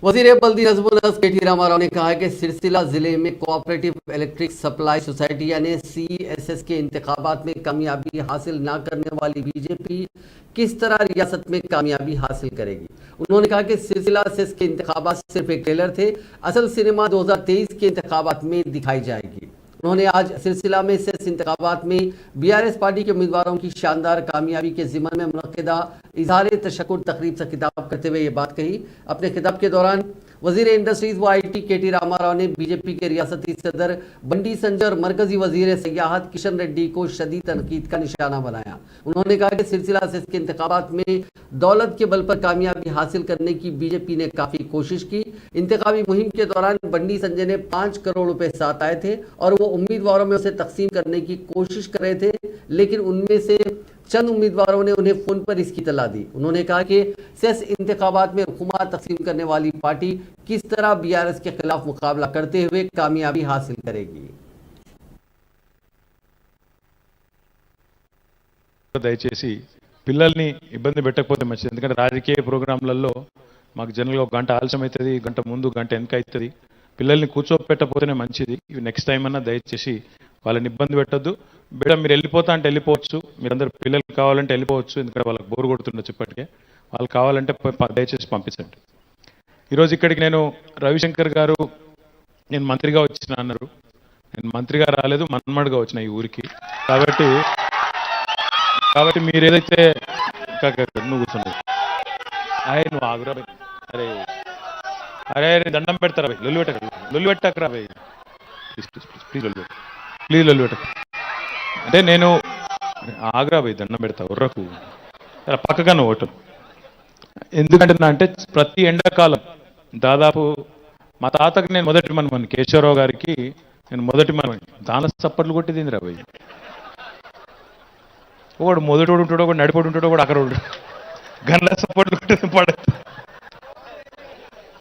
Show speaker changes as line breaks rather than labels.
वजीर बल्दी नजमुल हक के टी रामाराव ने कहा है कि सिलसिला जिले में कोऑपरेटिव इलेक्ट्रिक सप्लाई सोसाइटी यानी CSS के इंतखाबात में कामयाबी हासिल ना करने वाली बीजेपी किस तरह रियासत में कामयाबी हासिल करेगी। उन्होंने कहा कि सिलसिला सेस के इंतखाबात सिर्फ एक ट्रेलर थे, असल सिनेमा 2023 के इंतखाबात में दिखाई जाएगी। उन्होंने आज सिलसिला में सेस इंतखाबात में BRS पार्टी के उम्मीदवारों की शानदार कामयाबी के जिम्मन में मुनक्किदा इजहार तशक्कुर तकरीब से खिताब करते हुए ये बात कही। अपने खिताब के दौरान वजीर इंडस्ट्रीज व IT KT रामाराव ने बीजेपी के रियासती सदर बंडी संजय और मरकजी वजीर सयाहत किशन रेड्डी को शदीद तनकीद का निशाना बनाया। उन्होंने कहा कि सिलसिला सेस के इंतखाबात में दौलत के बल पर कामयाबी हासिल करने की बीजेपी ने काफी कोशिश की। इंतखाबी मुहिम के दौरान बंडी संजय ने 5 करोड़ रुपए साथ आए थे और वो उम्मीदवारों में उसे तकसीम करने की कोशिश कर रहे थे, लेकिन उनमें से चंद उम्मीदवारों ने उन्हें फोन पर इसकी इत्तला दी। उन्होंने कहा कि सेस इंतखाबात में हुकूमत तकसीम करने वाली पार्टी किस तरह BRS के खिलाफ मुकाबला करते हुए कामयाबी हासिल करेगी।
దయచేసి పిల్లల్ని ఇబ్బంది పెట్టకపోతే మంచిది. ఎందుకంటే రాజకీయ ప్రోగ్రాంలలో మాకు జనరల్గా ఒక గంట ఆలస్యం అవుతుంది, గంట ముందు గంట వెనక అవుతుంది. పిల్లల్ని కూర్చోపెట్టకపోతేనే మంచిది. ఇవి నెక్స్ట్ టైం అన్నా దయచేసి వాళ్ళని ఇబ్బంది పెట్టద్దు. బిడ్డ మీరు వెళ్ళిపోతా అంటే వెళ్ళిపోవచ్చు, మీరందరూ పిల్లలు కావాలంటే వెళ్ళిపోవచ్చు, ఎందుకంటే వాళ్ళకి బోరు కొడుతుండొచ్చు ఇప్పటికే. వాళ్ళు కావాలంటే దయచేసి పంపించండి. ఈరోజు ఇక్కడికి నేను రవిశంకర్ గారు నేను మంత్రిగా వచ్చిన అన్నారు. నేను మంత్రిగా రాలేదు, మన్మడుగా వచ్చిన ఈ ఊరికి. కాబట్టి మీరు ఏదైతే నువ్వు కూర్చున్నావు నువ్వు ఆగురా. అరే అరే దండం పెడతారా భయ్, లొల్లు పెట్టకరా భయ్, ప్లీజ్ లొల్లు పెట్టకు. అంటే నేను ఆగ్రా భయ్, దండం పెడతా ఉర్రకు పక్కగా నువ్వు ఓటు. ఎందుకంటే అంటే ప్రతి ఎండాకాలం దాదాపు మా తాతకి నేను మొదటి మనమని కేశవరావు గారికి నేను మొదటి మనమని దాన సప్పట్లు కొట్టింది రా భయ్. ఒకడు మొదటి ఉంటాడో, ఒకడు నడిపోడు ఉంటాడో, ఒకడు అక్కడ ఉంటాడు, గండ్ల సప్పట్లు కొట్టేది పడదు.